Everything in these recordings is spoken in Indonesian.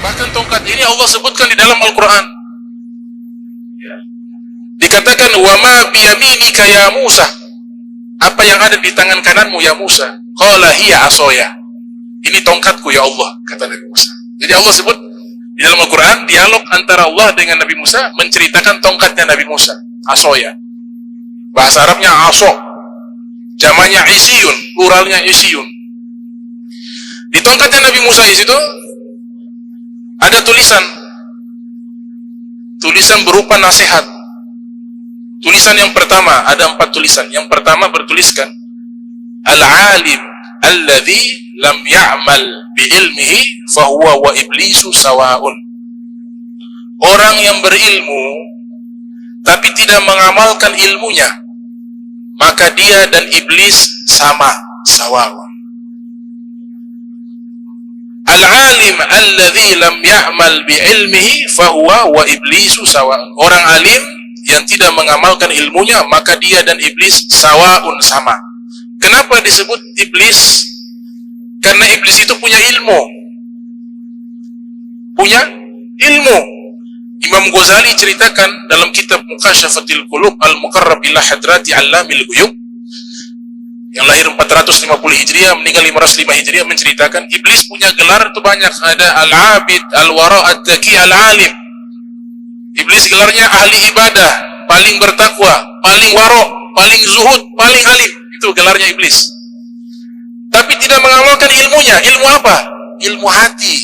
Bahkan tongkat ini Allah sebutkan di dalam Al-Quran. Dikatakan, wa ma biyaminika ya Musa. Apa yang ada di tangan kananmu ya Musa? Qala hiya asoya. Ini tongkatku ya Allah, kata Nabi Musa. Jadi Allah sebut di dalam Al-Quran, dialog antara Allah dengan Nabi Musa menceritakan tongkatnya Nabi Musa, asoya. Bahasa Arabnya aso, jamannya isiyun, pluralnya isiyun. Di tongkatnya Nabi Musa di situ ada tulisan berupa nasihat. Tulisan yang pertama, ada 4 tulisan. Yang pertama bertuliskan, al-alim alladhi lam ya'mal bi'ilmihi fahuwa wa iblisu sawa'un. Orang yang berilmu tapi tidak mengamalkan ilmunya, maka dia dan iblis sama, sawa'un. Al-alim alladhi lam ya'mal bi'ilmihi fahuwa wa iblisu sawa'un. Orang alim yang tidak mengamalkan ilmunya, maka dia dan iblis sawa'un, sama. Kenapa disebut iblis? Karena iblis itu punya ilmu. Punya ilmu. Imam Ghazali ceritakan dalam kitab Mukasyafatil Qulub Al-Muqarrab ila Hadrati Allamil Ghuyub, yang lahir 450 Hijriah, meninggal 505 Hijriah, menceritakan iblis punya gelar itu banyak. Ada Al-Abid, Al-Wara, Ad-Daki, Al-Alim. Iblis gelarnya ahli ibadah, paling bertakwa, paling waro, paling zuhud, paling alim. Itu gelarnya iblis. Tapi tidak mengamalkan ilmunya. Ilmu apa? Ilmu hati.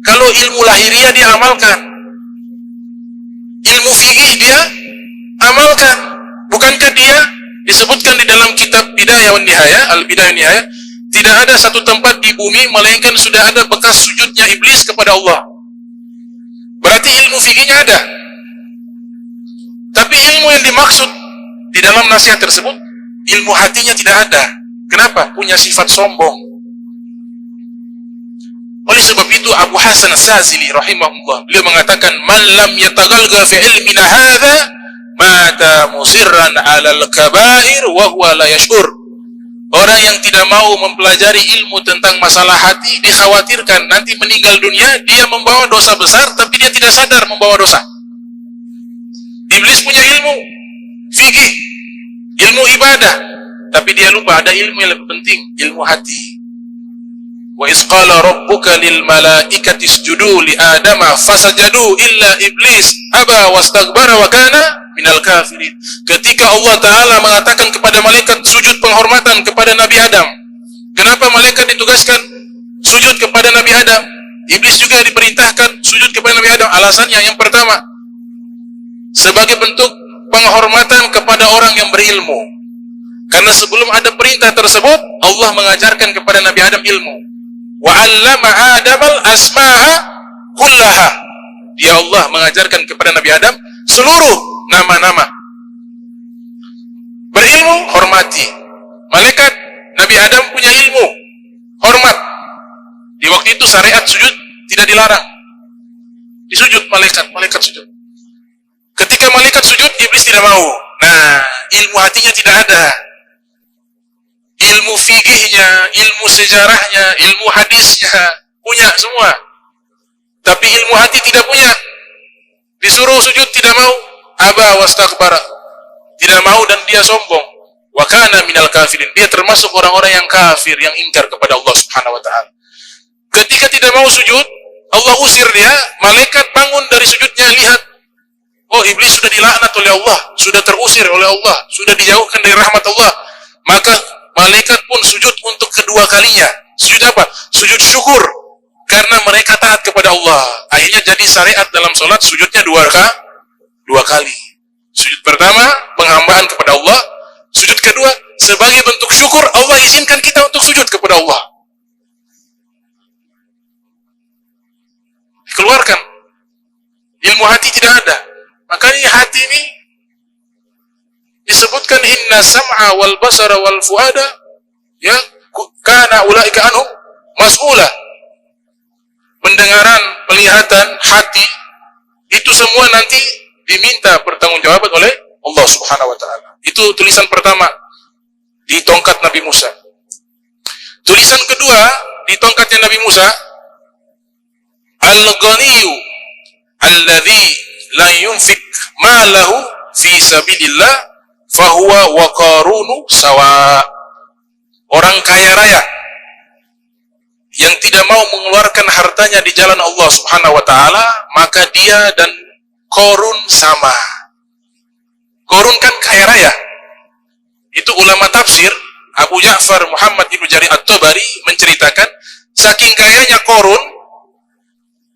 Kalau ilmu lahiriah dia amalkan, ilmu fikih dia amalkan. Bukankah dia disebutkan di dalam kitab Bidayah wan Nihayah, Al-Bidayah wan Nihayah, tidak ada satu tempat di bumi melainkan sudah ada bekas sujudnya iblis kepada Allah. Berarti ilmu fikihnya ada. Tapi ilmu yang dimaksud di dalam nasihat tersebut, ilmu hatinya tidak ada. Kenapa? Punya sifat sombong. Oleh sebab itu Abu Hasan As-Sazili rahimahullah, beliau mengatakan, man lam yatagalga fi ilmina hadha mata musirran 'alal kabair wa huwa la yashur. Orang yang tidak mau mempelajari ilmu tentang masalah hati, dikhawatirkan nanti meninggal dunia dia membawa dosa besar, tapi dia tidak sadar membawa dosa. Iblis punya ilmu fikih, ilmu ibadah, tapi dia lupa ada ilmu yang lebih penting, ilmu hati. Wa iz qala rabbuka lil malaikati isjudu li adama fasajadu illa iblis aba wastakbara wa kana minal kafirin. Ketika Allah Ta'ala mengatakan kepada malaikat sujud penghormatan kepada Nabi Adam, kenapa malaikat ditugaskan sujud kepada Nabi Adam? Iblis juga diperintahkan sujud kepada Nabi Adam. Alasannya yang pertama, sebagai bentuk penghormatan kepada orang yang berilmu. Karena sebelum ada perintah tersebut, Allah mengajarkan kepada Nabi Adam ilmu. Wa 'allama Adamal asma'a kullaha. Dia Allah mengajarkan kepada Nabi Adam seluruh nama-nama. Berilmu, hormati. Malaikat, Nabi Adam punya ilmu, hormat. Di waktu itu syariat sujud tidak dilarang. Disujud malaikat sujud. Ketika malaikat sujud, iblis tidak mau. Nah, ilmu hatinya tidak ada. Ilmu fikihnya, ilmu sejarahnya, ilmu hadisnya punya semua. Tapi ilmu hati tidak punya. Disuruh sujud tidak mau. Aba wastakbara, tidak mau dan dia sombong. Wa kana minal kafirin, dia termasuk orang-orang yang kafir, yang ingkar kepada Allah Subhanahu wa taala. Ketika tidak mau sujud, Allah usir dia, malaikat bangun dari sujudnya, lihat, oh iblis sudah dilaknat oleh Allah, sudah terusir oleh Allah, sudah dijauhkan dari rahmat Allah. Maka malaikat pun sujud untuk kedua kalinya. Sujud apa? Sujud syukur, karena mereka taat kepada Allah. Akhirnya jadi syariat dalam sholat, sujudnya dua kali. Sujud pertama penghambaan kepada Allah, sujud kedua sebagai bentuk syukur Allah izinkan kita untuk sujud kepada Allah. Keluarkan. Ilmu hati tidak ada. Makanya hati ini disebutkan inna sam'a wal basara wal fuada ya kana ulaika anhum mas'ula. Pendengaran, penglihatan, hati itu semua nanti diminta pertanggungjawaban oleh Allah Subhanahu wa taala. Itu tulisan pertama di tongkat Nabi Musa. Tulisan kedua di tongkatnya Nabi Musa, al-ghaniyu alladhi la yunfik malahu fi sabilillah fahuwa wa qarunu sawa. Orang kaya raya yang tidak mau mengeluarkan hartanya di jalan Allah Subhanahu wa taala, maka dia dan Qarun sama. Qarun kan kaya raya. Itu ulama tafsir Abu Ja'far Muhammad ibnu Jarir At-Tabari menceritakan, saking kayanya Qarun,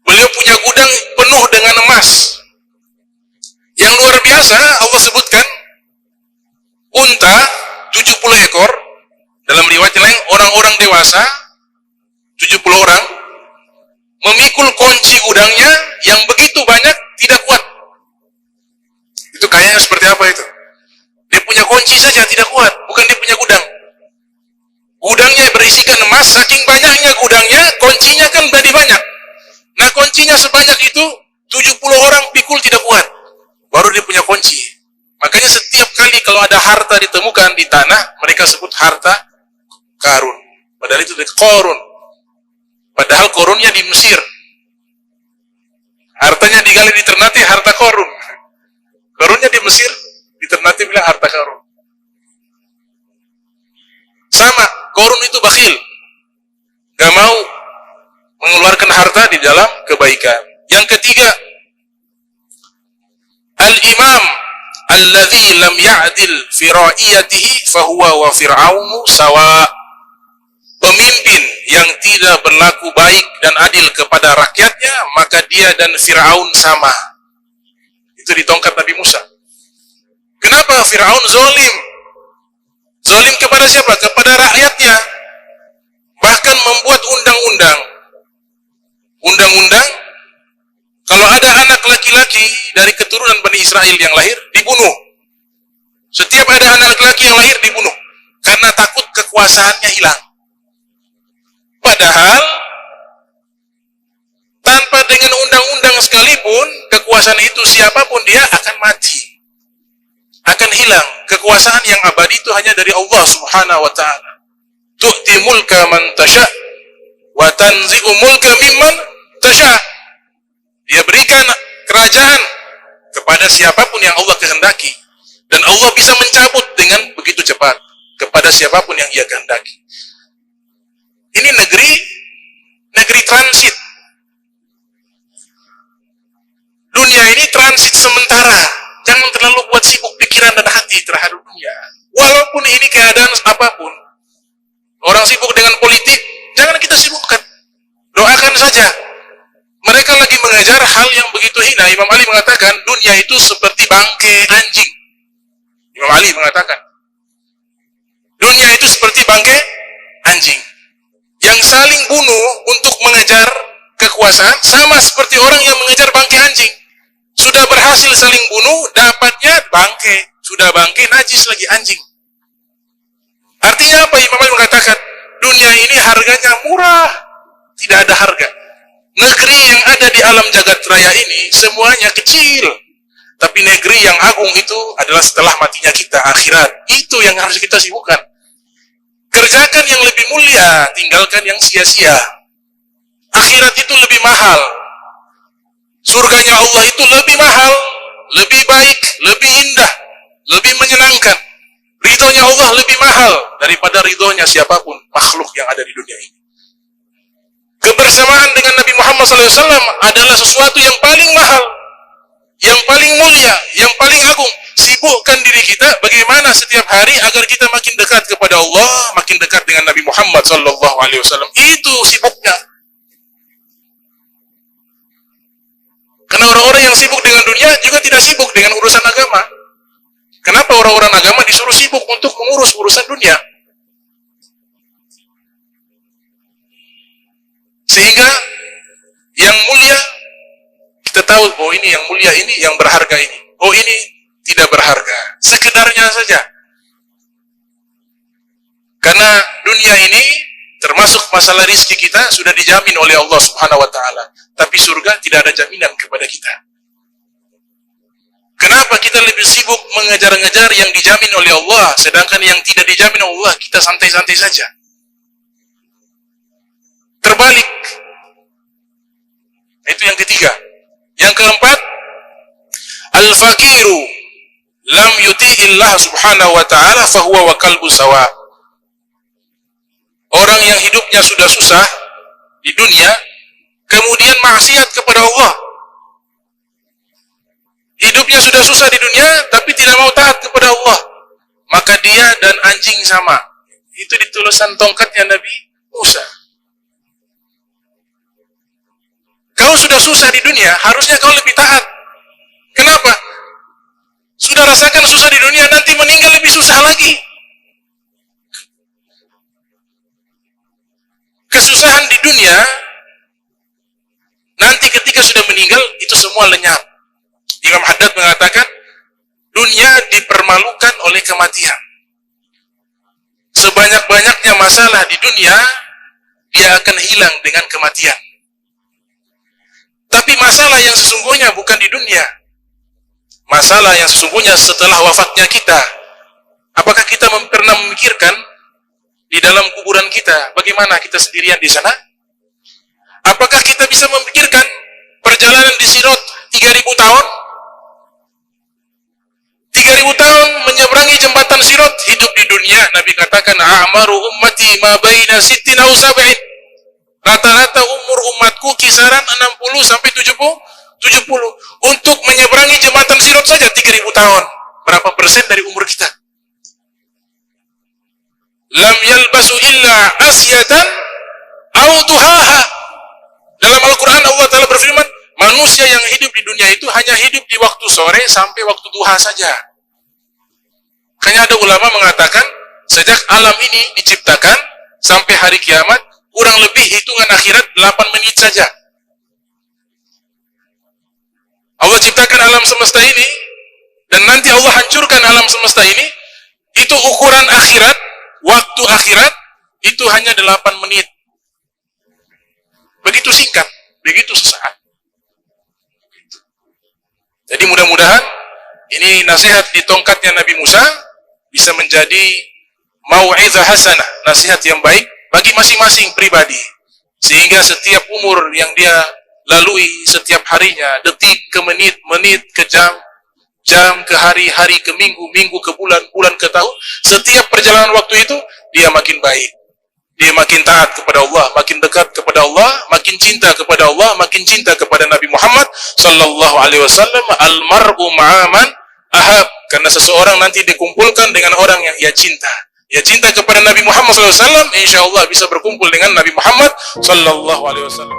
beliau punya gudang penuh dengan emas. Yang luar biasa, Allah sebutkan unta 70 ekor, dalam riwayat lain orang-orang dewasa 70 orang memikul kunci gudangnya yang begitu banyak tidak kuat. Itu kayaknya seperti apa itu? Dia punya kunci saja tidak kuat, bukan dia punya gudang. Gudangnya berisikan emas, saking banyaknya gudangnya, kuncinya kan jadi banyak. Nah, kuncinya sebanyak itu 70 orang pikul tidak kuat. Baru dia punya kunci. Makanya setiap kali kalau ada harta ditemukan di tanah, mereka sebut harta Qarun. Padahal itu dari Qarun. Padahal Qarunnya di Mesir. Hartanya digali di Ternate, harta Qarun. Qarunnya di Mesir, di Ternate bilang harta Qarun. Sama, Qarun itu bakhil. Gak mau mengeluarkan harta di dalam kebaikan. Yang ketiga, al-imam alladhi lam ya'dil fi ra'iyatihi fahuwa wa fir'aunu sawa. Pemimpin yang tidak berlaku baik dan adil kepada rakyatnya, maka dia dan Fir'aun sama. Itu di tongkat Nabi Musa. Kenapa Fir'aun zalim? Zalim kepada siapa? Kepada rakyatnya. Bahkan membuat undang-undang. Undang-undang, kalau ada anak laki-laki dari keturunan Bani Israel yang lahir, dibunuh. Setiap ada anak laki-laki yang lahir, dibunuh. Karena takut kekuasaannya hilang. Padahal tanpa dengan undang-undang sekalipun, kekuasaan itu siapapun dia akan mati, akan hilang. Kekuasaan yang abadi itu hanya dari Allah Subhanahu wa taala. Tu'ti mulka man tasha wa tanzi'u mulka mimman tasha. Dia berikan kerajaan kepada siapapun yang Allah kehendaki, dan Allah bisa mencabut dengan begitu cepat kepada siapapun yang Ia kehendaki. Ini negeri transit. Dunia ini transit sementara. Jangan terlalu buat sibuk pikiran dan hati terhadap dunia. Walaupun ini keadaan apapun. Orang sibuk dengan politik, jangan kita sibukkan. Doakan saja. Mereka lagi mengejar hal yang begitu hina. Imam Ali mengatakan, dunia itu seperti bangkai anjing. Imam Ali mengatakan, dunia itu seperti bangkai anjing yang saling bunuh untuk mengejar kekuasaan, sama seperti orang yang mengejar bangkai anjing. Sudah berhasil saling bunuh, dapatnya bangkai. Sudah bangkai, najis lagi anjing. Artinya apa? Imam Ali mengatakan, dunia ini harganya murah, tidak ada harga. Negeri yang ada di alam jagat raya ini semuanya kecil, tapi negeri yang agung itu adalah setelah matinya kita, akhirat. Itu yang harus kita sibukkan. Kerjakan yang lebih mulia, tinggalkan yang sia-sia. Akhirat itu lebih mahal. Surganya Allah itu lebih mahal, lebih baik, lebih indah, lebih menyenangkan. Ridhonya Allah lebih mahal daripada ridhonya siapapun makhluk yang ada di dunia ini. Kebersamaan dengan Nabi Muhammad SAW adalah sesuatu yang paling mahal, yang paling mulia, yang paling agung. Sibukkan diri kita bagaimana setiap hari agar kita makin dekat kepada Allah, makin dekat dengan Nabi Muhammad SAW. Itu sibuknya. Karena orang-orang yang sibuk dengan dunia juga tidak sibuk dengan urusan agama. Kenapa orang-orang agama disuruh sibuk untuk mengurus urusan dunia? Sehingga yang mulia kita tahu, oh ini yang mulia, ini yang berharga ini. Oh ini tidak berharga, sekedarnya saja. Karena dunia ini termasuk masalah rizki kita sudah dijamin oleh Allah Subhanahu wa taala, tapi surga tidak ada jaminan kepada kita. Kenapa kita lebih sibuk mengejar-ngejar yang dijamin oleh Allah, sedangkan yang tidak dijamin oleh Allah kita santai-santai saja? Terbalik. yang ketiga. Yang keempat, al-faqiru lam yuti'illah subhanahu wa ta'ala fahuwa wa kalbu sawa. Orang yang hidupnya sudah susah di dunia, kemudian maksiat kepada Allah. Hidupnya sudah susah di dunia, tapi tidak mau taat kepada Allah, maka dia dan anjing sama. Itu ditulisan tongkatnya Nabi Musa. Kau sudah susah di dunia, harusnya kau lebih taat. Kenapa? Sudah rasakan susah di dunia, nanti meninggal lebih susah lagi. Kesusahan di dunia, nanti ketika sudah meninggal, itu semua lenyap. Imam Haddad mengatakan, dunia dipermalukan oleh kematian. Sebanyak-banyaknya masalah di dunia, dia akan hilang dengan kematian. Tapi masalah yang sesungguhnya bukan di dunia. Masalah yang sesungguhnya setelah wafatnya kita. Apakah kita pernah memikirkan di dalam kuburan kita, bagaimana kita sendirian di sana? Apakah kita bisa memikirkan perjalanan di Sirat 3000 tahun? 3000 tahun menyeberangi jembatan Sirat, hidup di dunia. Nabi katakan, a'maru ummati ma baina sittin aw sab'in. Rata-rata umur umatku kisaran 60 sampai 70. Untuk menyeberangi jembatan Sirat saja 3000 tahun. Berapa persen dari umur kita? Lam yalbasu illa asyatan aw duhaha. Dalam Al-Quran Allah Ta'ala berfirman, manusia yang hidup di dunia itu hanya hidup di waktu sore sampai waktu duha saja. Makanya ada ulama mengatakan, sejak alam ini diciptakan sampai hari kiamat, kurang lebih hitungan akhirat 8 menit saja. Allah ciptakan alam semesta ini, dan nanti Allah hancurkan alam semesta ini. Itu ukuran akhirat, waktu akhirat, itu hanya 8 menit. Begitu singkat, begitu sesaat. Jadi mudah-mudahan ini nasihat di tongkatnya Nabi Musa bisa menjadi mau'izah hasanah, nasihat yang baik bagi masing-masing pribadi, sehingga setiap umur yang dia lalui setiap harinya, detik ke menit, menit ke jam, jam ke hari, hari ke minggu, minggu ke bulan, bulan ke tahun, setiap perjalanan waktu itu dia makin baik, dia makin taat kepada Allah, makin dekat kepada Allah, makin cinta kepada Allah, makin cinta kepada Nabi Muhammad sallallahu alaihi wasallam. Almar'u ma'aman ahab, karena seseorang nanti dikumpulkan dengan orang yang ia cinta. Ia cinta kepada Nabi Muhammad sallallahu alaihi wasallam, insya Allah bisa berkumpul dengan Nabi Muhammad sallallahu alaihi wasallam.